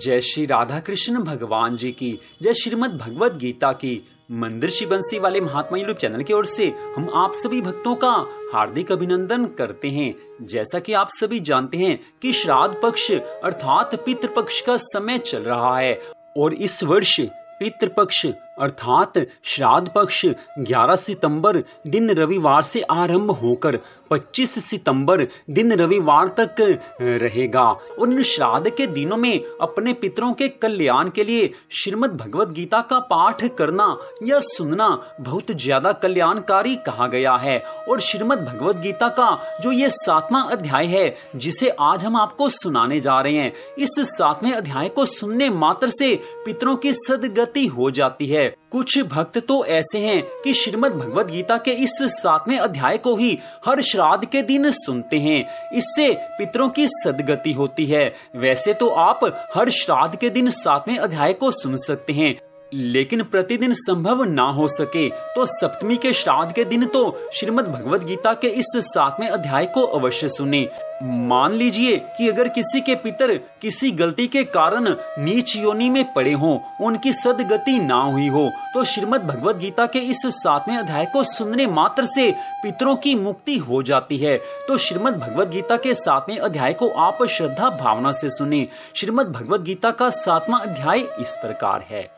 जय श्री राधा कृष्ण भगवान जी की, जय श्रीमद् भगवत गीता की। मंदिर श्री बंसी वाले महात्मा यूट्यूब चैनल की ओर से हम आप सभी भक्तों का हार्दिक अभिनंदन करते हैं। जैसा कि आप सभी जानते हैं कि श्राद्ध पक्ष अर्थात पितृपक्ष का समय चल रहा है और इस वर्ष पितृपक्ष अर्थात श्राद्ध पक्ष 11 सितंबर दिन रविवार से आरंभ होकर 25 सितंबर दिन रविवार तक रहेगा। और इन श्राद्ध के दिनों में अपने पितरों के कल्याण के लिए श्रीमद् भगवत गीता का पाठ करना या सुनना बहुत ज्यादा कल्याणकारी कहा गया है। और श्रीमद् भगवत गीता का जो ये 7वां अध्याय है जिसे आज हम आपको सुनाने जा रहे हैं, इस 7वें अध्याय को सुनने मात्र से पितरों की सदगति हो जाती है। कुछ भक्त तो ऐसे हैं कि श्रीमद् भगवत गीता के इस 7वें अध्याय को ही हर श्राद्ध के दिन सुनते हैं, इससे पितरों की सदगति होती है। वैसे तो आप हर श्राद्ध के दिन 7वें अध्याय को सुन सकते हैं, लेकिन प्रतिदिन संभव ना हो सके तो सप्तमी के श्राद्ध के दिन तो श्रीमद् भगवत गीता के इस 7वें अध्याय को अवश्य सुने। मान लीजिए कि अगर किसी के पितर किसी गलती के कारण नीच योनि में पड़े हों, उनकी सदगति ना हुई हो, तो श्रीमद् भगवत गीता के इस 7वें अध्याय को सुनने मात्र से पितरों की मुक्ति हो जाती है। तो श्रीमद् भगवत गीता के 7वें अध्याय को आप श्रद्धा भावना से सुने। श्रीमद् भगवत गीता का 7वां अध्याय इस प्रकार है।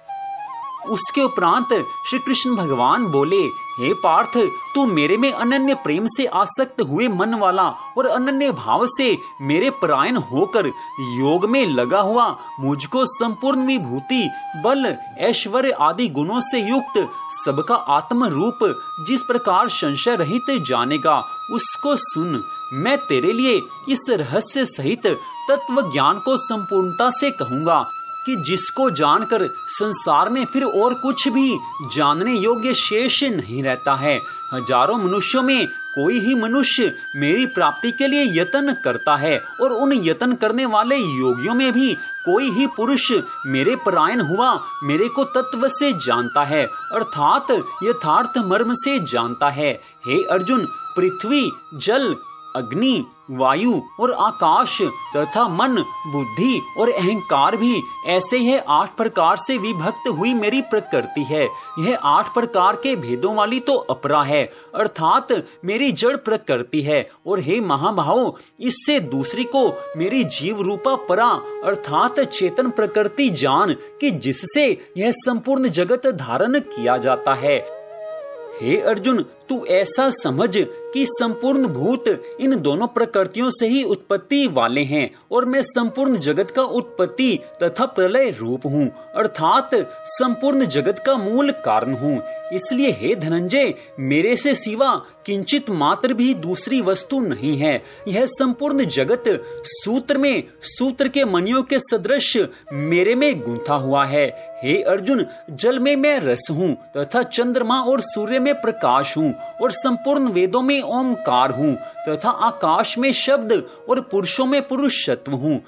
उसके उपरांत श्री कृष्ण भगवान बोले, हे पार्थ, तू मेरे में अनन्य प्रेम से आसक्त हुए मन वाला और अनन्य भाव से मेरे परायण होकर योग में लगा हुआ मुझको संपूर्ण विभूति, बल, ऐश्वर्य आदि गुणों से युक्त सबका आत्म रूप जिस प्रकार संशय रहित जानेगा, उसको सुन। मैं तेरे लिए इस रहस्य सहित तत्व ज्ञान को संपूर्णता से कहूंगा कि जिसको जानकर संसार में फिर और कुछ भी जानने योग्य शेष नहीं रहता है। हजारों मनुष्यों में कोई ही मनुष्य मेरी प्राप्ति के लिए यत्न करता है और उन यत्न करने वाले योगियों में भी कोई ही पुरुष मेरे परायण हुआ मेरे को तत्व से जानता है, अर्थात यथार्थ मर्म से जानता है। हे अर्जुन, पृथ्वी, जल, अग्नि, वायु और आकाश तथा मन, बुद्धि और अहंकार भी ऐसे ही 8 प्रकार से विभक्त हुई मेरी प्रकृति है। यह 8 प्रकार के भेदों वाली तो अपरा है, अर्थात मेरी जड़ प्रकृति है। और हे महाभाव, इससे दूसरी को मेरी जीव रूपा परा अर्थात चेतन प्रकृति जान कि जिससे यह संपूर्ण जगत धारण किया जाता है। हे अर्जुन, तू ऐसा समझ कि संपूर्ण भूत इन दोनों प्रकृतियों से ही उत्पत्ति वाले हैं और मैं संपूर्ण जगत का उत्पत्ति तथा प्रलय रूप हूँ, अर्थात संपूर्ण जगत का मूल कारण हूँ। इसलिए हे धनंजय, मेरे से सिवा किंचित मात्र भी दूसरी वस्तु नहीं है। यह संपूर्ण जगत सूत्र में सूत्र के मणियों के सदृश मेरे में गुंथा हुआ है। हे अर्जुन, जल में मैं रस हूँ तथा चंद्रमा और सूर्य में प्रकाश हूँ और संपूर्ण वेदों में ओमकार हूँ तथा आकाश में शब्द और पुरुषों में पुरुषत्व हूँ।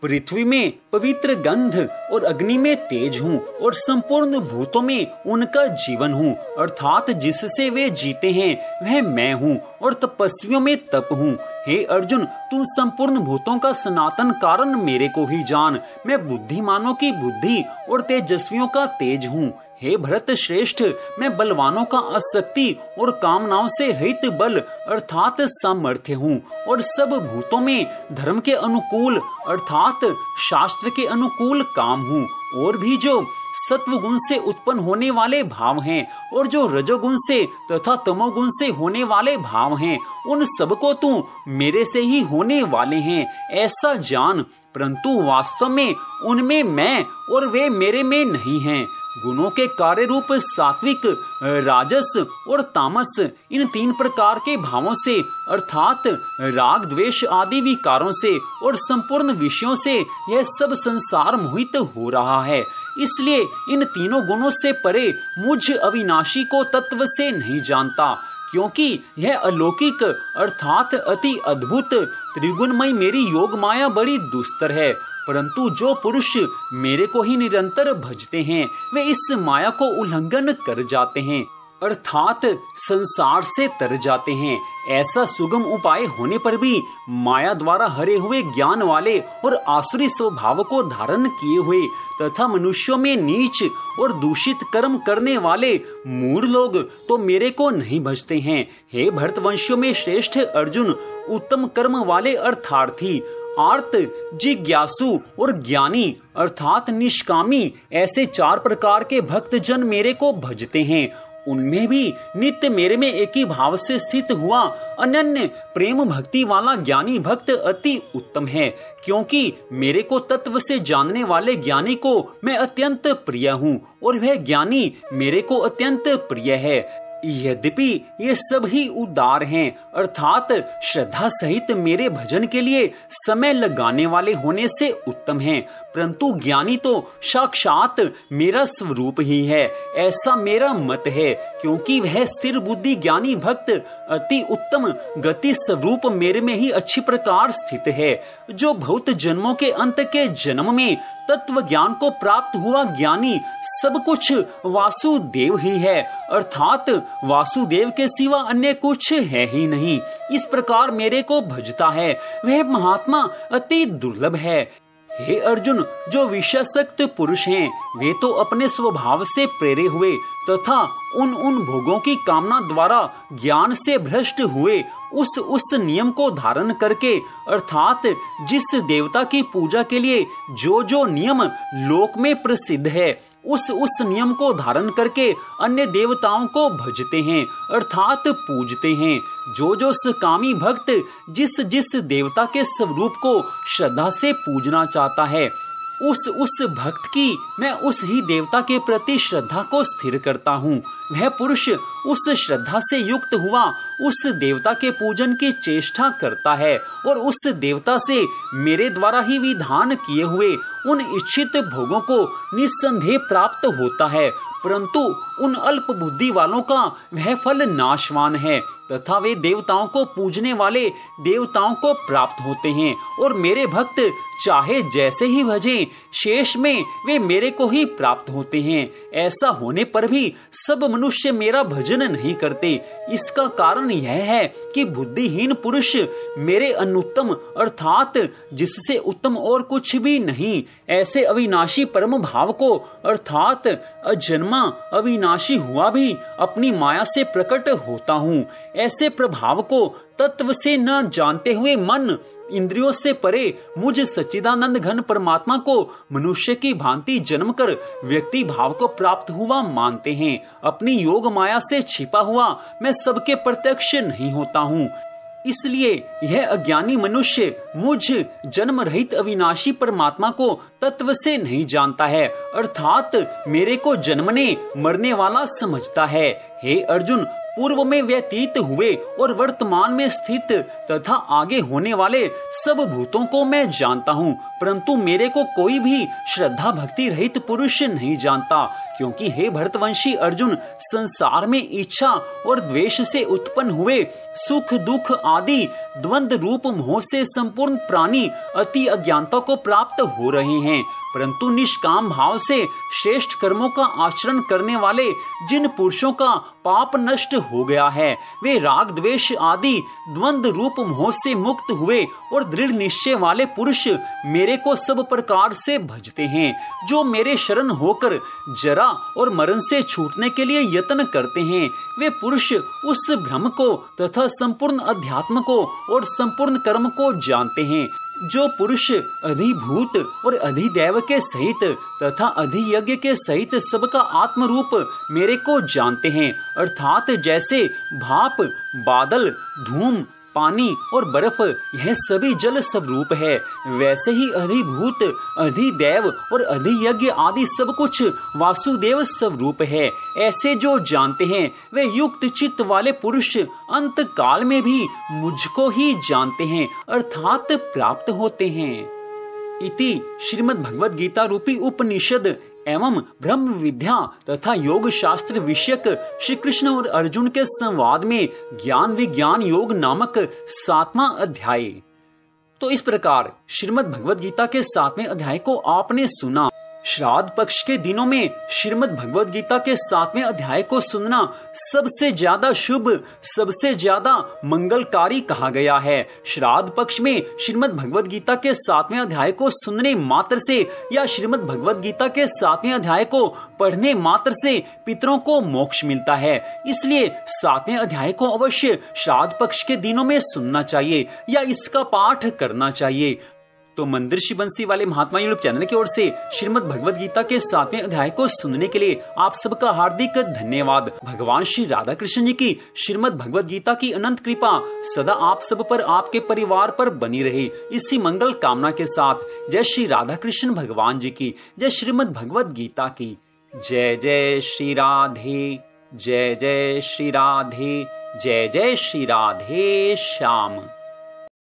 पृथ्वी में पवित्र गंध और अग्नि में तेज हूँ और संपूर्ण भूतों में उनका जीवन हूँ, अर्थात जिससे वे जीते हैं वह मैं हूँ और तपस्वियों में तप हूँ। हे अर्जुन, तू संपूर्ण भूतों का सनातन कारण मेरे को ही जान। मैं बुद्धिमानों की बुद्धि और तेजस्वियों का तेज हूँ। हे भरत श्रेष्ठ, मैं बलवानों का आसक्ति और कामनाओं से रहित बल अर्थात सामर्थ्य हूँ और सब भूतों में धर्म के अनुकूल अर्थात शास्त्र के अनुकूल काम हूँ। और भी जो सत्वगुण से उत्पन्न होने वाले भाव हैं और जो रजोगुण से तथा तमोगुण से होने वाले भाव हैं, उन सबको तू मेरे से ही होने वाले हैं ऐसा जान, परंतु वास्तव में उनमें मैं और वे मेरे में नहीं हैं। गुणों के कार्य रूप सात्विक, राजस और तामस, इन 3 प्रकार के भावों से अर्थात राग, द्वेष आदि विकारों से और संपूर्ण विषयों से यह सब संसार मोहित हो रहा है। इसलिए इन तीनों गुणों से परे मुझ अविनाशी को तत्व से नहीं जानता, क्योंकि यह अलौकिक अर्थात अति अद्भुत त्रिगुणमय मेरी योग माया बड़ी दुस्तर है। परंतु जो पुरुष मेरे को ही निरंतर भजते हैं वे इस माया को उल्लंघन कर जाते हैं, अर्थात संसार से तर जाते हैं। ऐसा सुगम उपाय होने पर भी माया द्वारा हरे हुए ज्ञान वाले और आसुरी स्वभाव को धारण किए हुए तथा मनुष्यों में नीच और दूषित कर्म करने वाले मूढ़ लोग तो मेरे को नहीं भजते हैं। हे भरतवंशियों में श्रेष्ठ अर्जुन, उत्तम कर्म वाले अर्थार्थी, आर्त, जिज्ञासु और ज्ञानी अर्थात निष्कामी, ऐसे 4 प्रकार के भक्त जन मेरे को भजते हैं। उनमें भी नित्य मेरे में एक ही भाव से स्थित हुआ अनन्य प्रेम भक्ति वाला ज्ञानी भक्त अति उत्तम है, क्योंकि मेरे को तत्व से जानने वाले ज्ञानी को मैं अत्यंत प्रिय हूँ और वह ज्ञानी मेरे को अत्यंत प्रिय है। यद्यपि ये सब ही उदार हैं, अर्थात श्रद्धा सहित मेरे भजन के लिए समय लगाने वाले होने से उत्तम हैं, परंतु ज्ञानी तो साक्षात मेरा स्वरूप ही है, ऐसा मेरा मत है। क्योंकि वह स्थिर बुद्धि ज्ञानी भक्त अति उत्तम गति स्वरूप मेरे में ही अच्छी प्रकार स्थित है। जो बहुत जन्मों के अंत के जन्म में तत्व ज्ञान को प्राप्त हुआ ज्ञानी सब कुछ वासुदेव ही है, अर्थात वासुदेव के सिवा अन्य कुछ है ही नहीं। इस प्रकार मेरे को भजता है वह महात्मा अति दुर्लभ है। हे अर्जुन, जो विषयासक्त पुरुष हैं वे तो अपने स्वभाव से प्रेरे हुए तथा उन भोगों की कामना द्वारा ज्ञान से भ्रष्ट हुए उस नियम को धारण करके, अर्थात जिस देवता की पूजा के लिए जो नियम लोक में प्रसिद्ध है उस नियम को धारण करके अन्य देवताओं को भजते हैं अर्थात पूजते हैं। जो सकामी भक्त जिस देवता के स्वरूप को श्रद्धा से पूजना चाहता है उस भक्त की मैं उस ही देवता के प्रति श्रद्धा को स्थिर करता हूँ। वह पुरुष उस श्रद्धा से युक्त हुआ उस देवता के पूजन की चेष्टा करता है और उस देवता से मेरे द्वारा ही विधान किए हुए उन इच्छित भोगों को निस्संदेह प्राप्त होता है, परंतु उन अल्प बुद्धि वालों का वह फल नाशवान है तथा वे देवताओं को पूजने वाले देवताओं को प्राप्त होते हैं और मेरे भक्त चाहे जैसे ही भजें शेष में वे मेरे को ही प्राप्त होते हैं। ऐसा होने पर भी सब मनुष्य मेरा भजन नहीं करते। इसका कारण यह है कि बुद्धिहीन पुरुष मेरे अनुत्तम अर्थात जिससे उत्तम और कुछ भी नहीं ऐसे अविनाशी परम भाव को अर्थात अजन्मा अविनाशी हुआ भी अपनी माया से प्रकट होता हूँ। ऐसे प्रभाव को तत्व से न जानते हुए मन इंद्रियों से परे मुझ सच्चिदानंद घन परमात्मा को मनुष्य की भांति जन्म कर व्यक्ति भाव को प्राप्त हुआ मानते हैं। अपनी योग माया से छिपा हुआ मैं सबके प्रत्यक्ष नहीं होता हूँ, इसलिए यह अज्ञानी मनुष्य मुझ जन्म रहित अविनाशी परमात्मा को तत्व से नहीं जानता है, अर्थात मेरे को जन्मने मरने वाला समझता है। हे अर्जुन, पूर्व में व्यतीत हुए और वर्तमान में स्थित तथा आगे होने वाले सब भूतों को मैं जानता हूँ, परंतु मेरे को कोई भी श्रद्धा भक्ति रहित पुरुष नहीं जानता। क्योंकि हे भरतवंशी अर्जुन, संसार में इच्छा और द्वेष से उत्पन्न हुए सुख दुख आदि द्वंद रूप मोह से संपूर्ण प्राणी अति अज्ञानता को प्राप्त हो रहे हैं, परंतु निष्काम भाव से श्रेष्ठ कर्मों का आचरण करने वाले जिन पुरुषों का पाप नष्ट हो गया है वे राग द्वेष आदि द्वंद रूप मोह से मुक्त हुए और दृढ़ निश्चय वाले पुरुष मेरे को सब प्रकार से भजते हैं। जो मेरे शरण होकर जरा और मरण से छूटने के लिए यत्न करते हैं वे पुरुष उस ब्रह्म को तथा संपूर्ण अध्यात्म को और संपूर्ण कर्म को जानते हैं। जो पुरुष अधिभूत और अधिदैव के सहित तथा अधियज्ञ के सहित सबका आत्म रूप मेरे को जानते हैं, अर्थात जैसे भाप बादल धूम पानी और बर्फ यह सभी जल स्वरूप है, वैसे ही अधिभूत अधिदैव और अधियज्ञ आदि सब कुछ वासुदेव स्वरूप है। ऐसे जो जानते हैं वे युक्त चित्त वाले पुरुष अंत काल में भी मुझको ही जानते हैं अर्थात प्राप्त होते हैं। इति श्रीमद् भगवद गीता रूपी उपनिषद एवं ब्रह्म विद्या तथा योग शास्त्र विषयक श्री कृष्ण और अर्जुन के संवाद में ज्ञान विज्ञान योग नामक 7वां अध्याय। तो इस प्रकार श्रीमद् भगवद गीता के 7वें अध्याय को आपने सुना। श्राद्ध पक्ष के दिनों में श्रीमद् भगवद गीता के 7वें अध्याय को सुनना सबसे ज्यादा शुभ, सबसे ज्यादा मंगलकारी कहा गया है। श्राद्ध पक्ष में श्रीमद् भगवद गीता के 7वें अध्याय को सुनने मात्र से या श्रीमद् भगवद गीता के 7वें अध्याय को पढ़ने मात्र से पितरों को मोक्ष मिलता है। इसलिए 7वें अध्याय को अवश्य श्राद्ध पक्ष के दिनों में सुनना चाहिए या इसका पाठ करना चाहिए। तो मंदिर बंसी वाले महात्मा यूट्यूब चैनल की ओर से श्रीमद् भगवद गीता के 7वें अध्याय को सुनने के लिए आप सबका हार्दिक धन्यवाद। भगवान श्री राधा कृष्ण जी की श्रीमद् भगवद गीता की अनंत कृपा सदा आप सब पर, आपके परिवार पर बनी रहे, इसी मंगल कामना के साथ जय श्री राधा कृष्ण भगवान जी की, जय श्रीमद् भगवद गीता की। जय जय श्री राधे, जय जय श्री राधे, जय जय श्री राधे श्याम।